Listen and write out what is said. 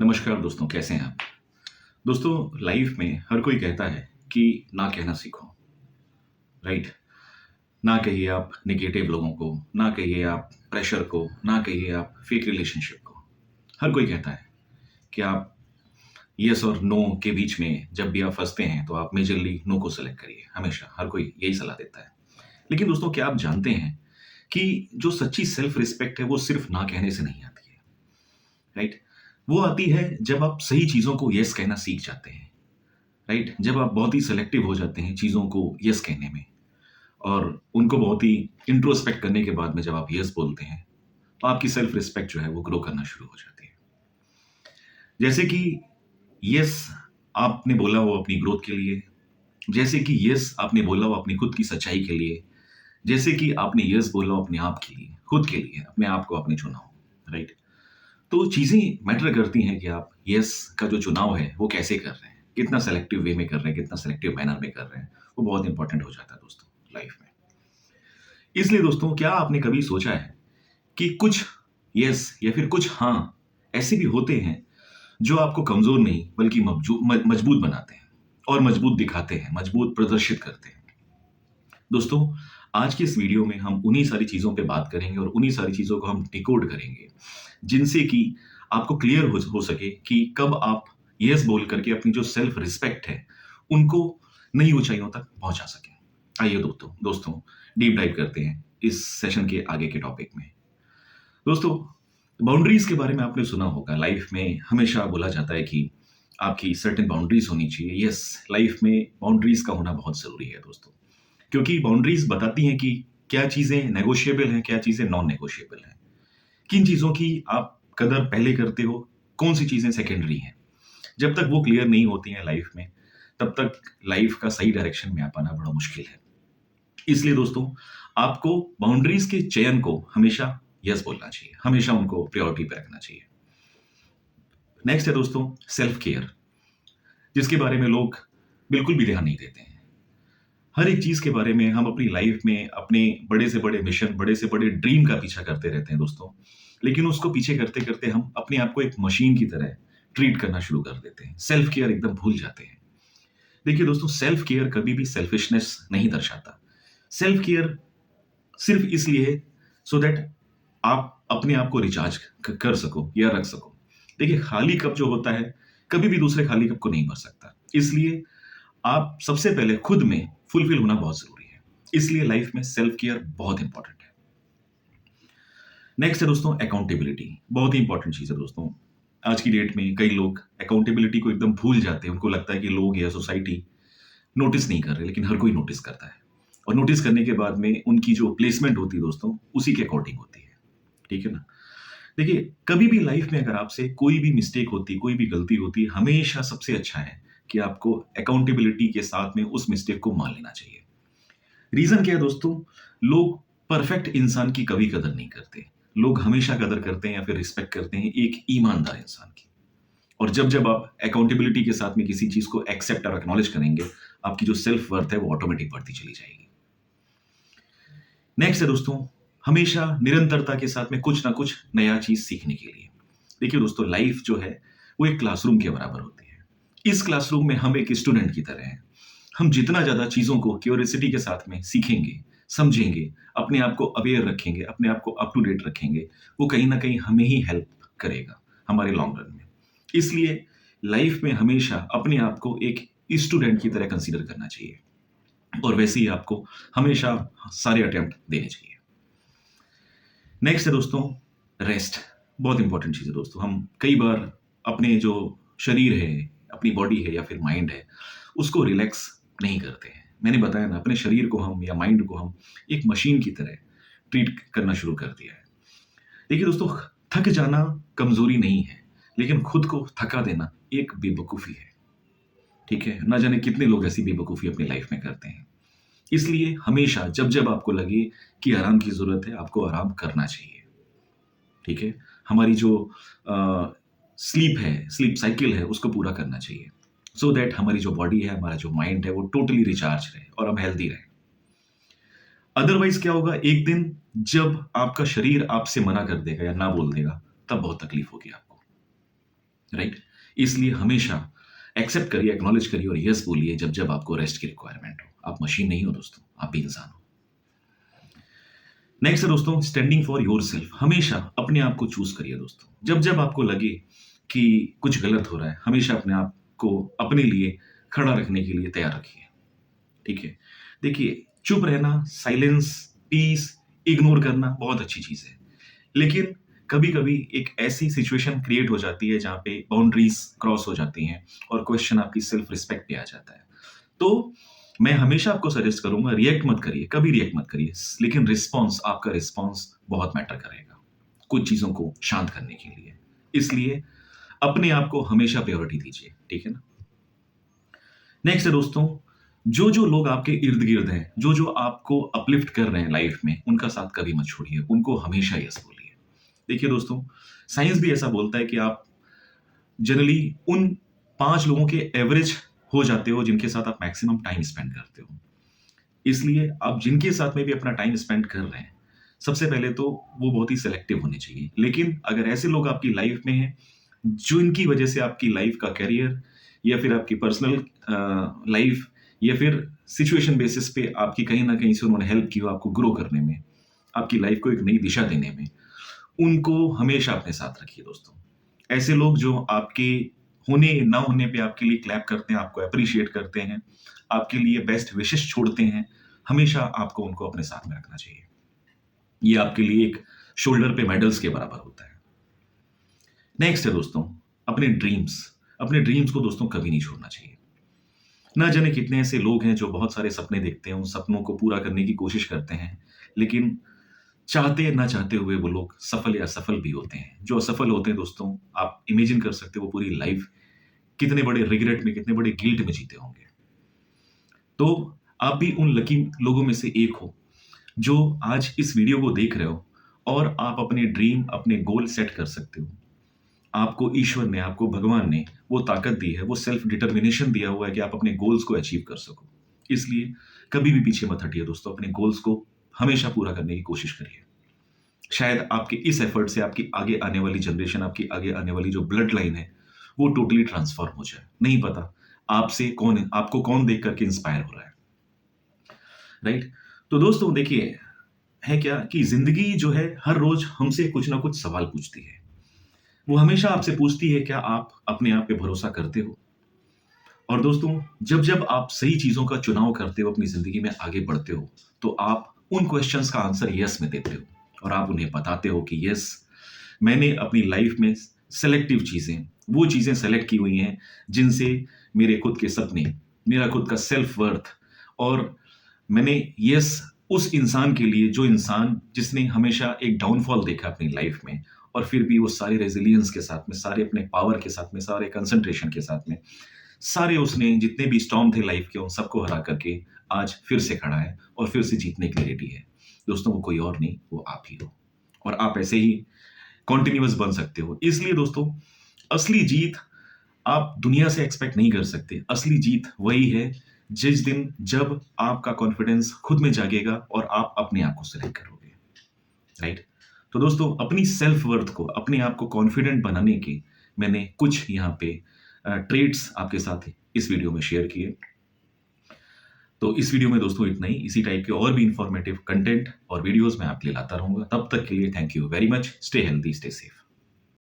नमस्कार दोस्तों, कैसे हैं आप? दोस्तों, लाइफ में हर कोई कहता है कि ना कहना सीखो, राइट? ना कहिए आप नेगेटिव लोगों को, ना कहिए आप प्रेशर को, ना कहिए आप फेक रिलेशनशिप को। हर कोई कहता है कि आप यस और नो के बीच में जब भी आप फँसते हैं, तो आप मेजरली नो को सेलेक्ट करिए, हमेशा हर कोई यही सलाह देता है। लेकिन दोस्तों, क्या आप जानते हैं कि जो सच्ची सेल्फ रिस्पेक्ट है, वो सिर्फ ना कहने से नहीं आती है, राइट? वो आती है जब आप सही चीज़ों को यस कहना सीख जाते हैं। राइट? जब आप बहुत ही सेलेक्टिव हो जाते हैं चीज़ों को यस कहने में और उनको बहुत ही इंट्रोस्पेक्ट करने के बाद में जब आप यस बोलते हैं, तो आपकी सेल्फ रिस्पेक्ट जो है वो ग्रो करना शुरू हो जाती है। जैसे कि यस आपने बोला हो अपनी ग्रोथ के लिए, जैसे कि यस आपने बोला हो अपनी खुद की सच्चाई के लिए, जैसे कि आपने यस बोला हो अपने आप के लिए, खुद के लिए, अपने आप को आपने चुना हो, राइट? तो चीज़ें मैटर करती हैं कि आप यस का जो चुनाव है, वो कैसे कर रहे हैं, कितना सेलेक्टिव वे में कर रहे हैं, कितना सेलेक्टिव मैनर में कर रहे हैं, वो बहुत इंपॉर्टेंट हो जाता है दोस्तों लाइफ में। इसलिए दोस्तों, क्या आपने कभी सोचा है कि कुछ यस या फिर कुछ हाँ ऐसे भी होते हैं जो आपको कमज़ोर नहीं बल्कि मजबूत बनाते हैं और मजबूत दिखाते हैं, मजबूत प्रदर्शित करते हैं। दोस्तों, आज की इस वीडियो में हम उन्हीं सारी चीज़ों पे बात करेंगे और उन्हीं सारी चीज़ों को हम डिकोड करेंगे, जिनसे कि आपको क्लियर हो सके कि कब आप येस बोल करके अपनी जो सेल्फ रिस्पेक्ट है, उनको नई ऊँचाइयों तक पहुँचा सकें। आइए दोस्तों डीप डाइव करते हैं इस सेशन के आगे के टॉपिक में। दोस्तों, बाउंड्रीज़ के बारे में आपने सुना होगा। लाइफ में हमेशा बोला जाता है कि आपकी सर्टेन बाउंड्रीज़ होनी चाहिए। येस, लाइफ में बाउंड्रीज़ का होना बहुत ज़रूरी है दोस्तों। क्योंकि बाउंड्रीज बताती हैं कि क्या चीज़ें नेगोशिएबल हैं, क्या चीज़ें नॉन नेगोशिएबल हैं। किन चीज़ों की आप कदर पहले करते हो, कौन-सी चीज़ें सेकेंडरी हैं। जब तक वो क्लियर नहीं होती हैं लाइफ में, तब तक लाइफ का सही डायरेक्शन में आ पाना बड़ा मुश्किल है। इसलिए दोस्तों, आपको बाउंड्रीज के चयन को हमेशा यस बोलना चाहिए, हमेशा उनको प्रायोरिटी पे रखना चाहिए। नेक्स्ट है दोस्तों सेल्फ केयर, जिसके बारे में लोग बिल्कुल भी ध्यान नहीं देते हैं। हर एक चीज़ के बारे में हम अपनी लाइफ में अपने बड़े से बड़े मिशन, बड़े से बड़े ड्रीम का पीछा करते रहते हैं दोस्तों। लेकिन उसको पीछे करते-करते हम अपने आप को एक मशीन की तरह ट्रीट करना शुरू कर देते हैं। सेल्फ केयर एकदम भूल जाते हैं। देखिए दोस्तों, सेल्फ केयर कभी भी सेल्फिशनेस नहीं दर्शाता। सेल्फ केयर सिर्फ इसलिए है सो दैट आप अपने आप को रिचार्ज कर सको या रख सको। देखिए, खाली कप जो होता है, कभी भी दूसरे खाली कप को नहीं भर सकता। इसलिए आप सबसे पहले खुद में फुलफिल होना बहुत ज़रूरी है। इसलिए लाइफ में सेल्फ केयर बहुत इंपॉर्टेंट है। नेक्स्ट है दोस्तों अकाउंटेबिलिटी। बहुत ही इंपॉर्टेंट चीज़ है दोस्तों। आज की डेट में कई लोग अकाउंटेबिलिटी को एकदम भूल जाते हैं। उनको लगता है कि लोग या सोसाइटी नोटिस नहीं कर रहे, लेकिन हर कोई नोटिस करता है। और नोटिस करने के बाद में उनकी जो प्लेसमेंट होती है दोस्तों, उसी के अकॉर्डिंग होती है। ठीक है ना? देखिए, कभी भी लाइफ में अगर आपसे कोई भी मिस्टेक होती, कोई भी गलती होती, हमेशा सबसे अच्छा है कि आपको अकाउंटेबिलिटी के साथ में उस मिस्टेक को मान लेना चाहिए। रीज़न क्या है दोस्तों? लोग परफेक्ट इंसान की कभी कदर नहीं करते। लोग हमेशा कदर करते हैं या फिर रिस्पेक्ट करते हैं एक ईमानदार इंसान की। और जब आप अकाउंटेबिलिटी के साथ में किसी चीज़ को एक्सेप्ट और एक्नॉलेज करेंगे, आपकी जो सेल्फ वर्थ है वो ऑटोमेटिक बढ़ती चली जाएगी। नेक्स्ट है दोस्तों, हमेशा निरंतरता के साथ में कुछ ना कुछ नया चीज़ सीखने के लिए। देखिए दोस्तों, लाइफ जो है वो एक क्लासरूम के बराबर होती है। इस क्लासरूम में हम एक स्टूडेंट की तरह हैं। हम जितना ज़्यादा चीज़ों को क्यूरियोसिटी के साथ में सीखेंगे, समझेंगे, अपने आप को अवेयर रखेंगे, अपने आप को अप टू डेट रखेंगे, वो कहीं न कहीं हमें ही हेल्प करेगा हमारे लॉन्ग रन में। इसलिए लाइफ में हमेशा अपने आप को एक स्टूडेंट की तरह कंसीडर करना चाहिए और वैसे ही आपको हमेशा सारे अटेम्प्ट देने चाहिए। नेक्स्ट है दोस्तों रेस्ट। बहुत इंपॉर्टेंट चीज़ है दोस्तों। हम कई बार अपने जो शरीर है, अपनी बॉडी है या फिर माइंड है, उसको रिलैक्स नहीं करते हैं। मैंने बताया ना, अपने शरीर को हम या माइंड को हम एक मशीन की तरह ट्रीट करना शुरू कर दिया है। देखिए दोस्तों, थक जाना कमज़ोरी नहीं है, लेकिन खुद को थका देना एक बेवकूफ़ी है। ठीक है? ना जाने कितने लोग ऐसी बेवकूफ़ी अपनी लाइफ में करते हैं। इसलिए हमेशा जब-जब आपको लगे कि आराम की ज़रूरत है, आपको आराम करना चाहिए। ठीक है? हमारी जो स्लीप है, स्लीप साइकिल है, उसको पूरा करना चाहिए। सो दैट हमारी जो बॉडी है, हमारा जो माइंड है, वो टोटली रिचार्ज रहे और हम हेल्दी रहें। अदरवाइज़ क्या होगा, एक दिन जब आपका शरीर आपसे मना कर देगा या ना बोल देगा, तब बहुत तकलीफ होगी आपको। राइट? इसलिए हमेशा एक्सेप्ट करिए, एक्नॉलेज करिए और यस बोलिए जब जब आपको रेस्ट की रिक्वायरमेंट हो। आप मशीन नहीं हो दोस्तों, आप भी इंसान हो। नेक्स्ट है दोस्तों, स्टैंडिंग फॉर योर सेल्फ। हमेशा अपने आप को चूज करिए दोस्तों। जब जब आपको लगे कि कुछ गलत हो रहा है, हमेशा अपने आप को अपने लिए खड़ा रखने के लिए तैयार रखिए। ठीक है? देखिए, चुप रहना, साइलेंस, पीस, इग्नोर करना बहुत अच्छी चीज है। लेकिन कभी कभी एक ऐसी सिचुएशन क्रिएट हो जाती है जहां पे बाउंड्रीज क्रॉस हो जाती हैं और क्वेश्चन आपकी सेल्फ रिस्पेक्ट पे आ जाता है। तो मैं हमेशा आपको सजेस्ट करूंगा, रिएक्ट मत करिए, कभी रिएक्ट मत करिए, लेकिन रिस्पॉन्स, आपका रिस्पॉन्स बहुत मैटर करेगा कुछ चीजों को शांत करने के लिए। इसलिए अपने आप को हमेशा प्रायोरिटी दीजिए। ठीक है ना? नेक्स्ट है दोस्तों, जो जो लोग आपके इर्द गिर्द हैं, जो जो आपको अपलिफ्ट कर रहे हैं लाइफ में, उनका साथ कभी मत छोड़िए, उनको हमेशा यस बोलिए। देखिए दोस्तों, साइंस भी ऐसा बोलता है कि आप जनरली उन 5 लोगों के एवरेज हो जाते हो जिनके साथ आप मैक्सिमम टाइम स्पेंड करते हो। इसलिए आप जिनके साथ में भी अपना टाइम स्पेंड कर रहे हैं, सबसे पहले तो वो बहुत ही सेलेक्टिव होने चाहिए। लेकिन अगर ऐसे लोग आपकी लाइफ में हैं, जो इनकी वजह से आपकी लाइफ का करियर या फिर आपकी पर्सनल लाइफ या फिर सिचुएशन बेसिस पे आपकी कहीं ना कहीं से उन्होंने हेल्प की हो आपको ग्रो करने में, आपकी लाइफ को एक नई दिशा देने में, उनको हमेशा अपने साथ रखिए दोस्तों। ऐसे लोग जो आपके होने ना होने पे आपके लिए क्लैप करते हैं, आपको अप्रिशिएट करते हैं, आपके लिए बेस्ट विशेष छोड़ते हैं, हमेशा आपको उनको अपने साथ में रखना चाहिए। ये आपके लिए एक शोल्डर पे मेडल्स के बराबर होता है। नेक्स्ट है दोस्तों, अपने ड्रीम्स को दोस्तों कभी नहीं छोड़ना चाहिए। ना जाने कितने ऐसे लोग हैं जो बहुत सारे सपने देखते हैं, उन सपनों को पूरा करने की कोशिश करते हैं, लेकिन चाहते ना चाहते हुए वो लोग सफल या असफल भी होते हैं। जो असफल होते हैं दोस्तों, आप इमेजिन कर सकते हो वो पूरी लाइफ कितने बड़े रिग्रेट में, कितने बड़े गिल्ट में जीते होंगे। तो आप भी उन लकी लोगों में से एक हो जो आज इस वीडियो को देख रहे हो और आप अपने ड्रीम, अपने गोल सेट कर सकते हो। आपको ईश्वर ने, आपको भगवान ने वो ताकत दी है, वो सेल्फ डिटर्मिनेशन दिया हुआ है कि आप अपने गोल्स को अचीव कर सको। इसलिए कभी भी पीछे मत हटिए दोस्तों, अपने गोल्स को हमेशा पूरा करने की कोशिश करिए। शायद आपके इस एफर्ट से आपकी आगे आने वाली जनरेशन, आपकी आगे आने वाली जो ब्लड लाइन है, वो टोटली ट्रांसफॉर्म हो जाए। नहीं पता आपको कौन देख करके इंस्पायर हो रहा है। राइट? तो दोस्तों देखिए, है क्या कि जिंदगी जो है हर रोज हमसे कुछ ना कुछ सवाल पूछती है। वो हमेशा आपसे पूछती है, क्या आप अपने आप पे भरोसा करते हो? और दोस्तों, जब जब आप सही चीजों का चुनाव करते हो, अपनी जिंदगी में आगे बढ़ते हो, तो आप उन क्वेश्चंस का आंसर यस में देते हो और आप उन्हें बताते हो कि यस, मैंने अपनी लाइफ में सेलेक्टिव चीजें, वो चीजें सेलेक्ट की हुई हैं जिनसे मेरे खुद के सपने, मेरा खुद का सेल्फ वर्थ, और मैंने यस उस इंसान के लिए, जो इंसान जिसने हमेशा एक डाउनफॉल देखा अपनी लाइफ में, और फिर भी वो सारे रेजिलियंस के साथ में, सारे अपने पावर के साथ में, सारे कंसंट्रेशन के साथ में, सारे उसने जितने भी स्टॉर्म थे लाइफ के, उन सबको हरा करके आज फिर से खड़ा है और फिर से जीतने के लिए रेडी है। दोस्तों, वो कोई और नहीं, वो आप ही हो। और आप ऐसे ही कॉन्टिन्यूअस बन सकते हो। इसलिए दोस्तों, असली जीत आप दुनिया से एक्सपेक्ट नहीं कर सकते। असली जीत वही है जिस दिन जब आपका कॉन्फिडेंस खुद में जागेगा और आप अपने आप को सिलेक्ट करोगे। राइट? तो दोस्तों, अपनी सेल्फ वर्थ को, अपने आप को कॉन्फिडेंट बनाने के मैंने कुछ यहाँ पे ट्रेड्स आपके साथ इस वीडियो में शेयर किए। तो इस वीडियो में दोस्तों इतना ही। इसी टाइप के और भी इंफॉर्मेटिव कंटेंट और वीडियोस मैं आपके लिए लाता रहूंगा। तब तक के लिए thank you very much. Stay healthy, stay safe.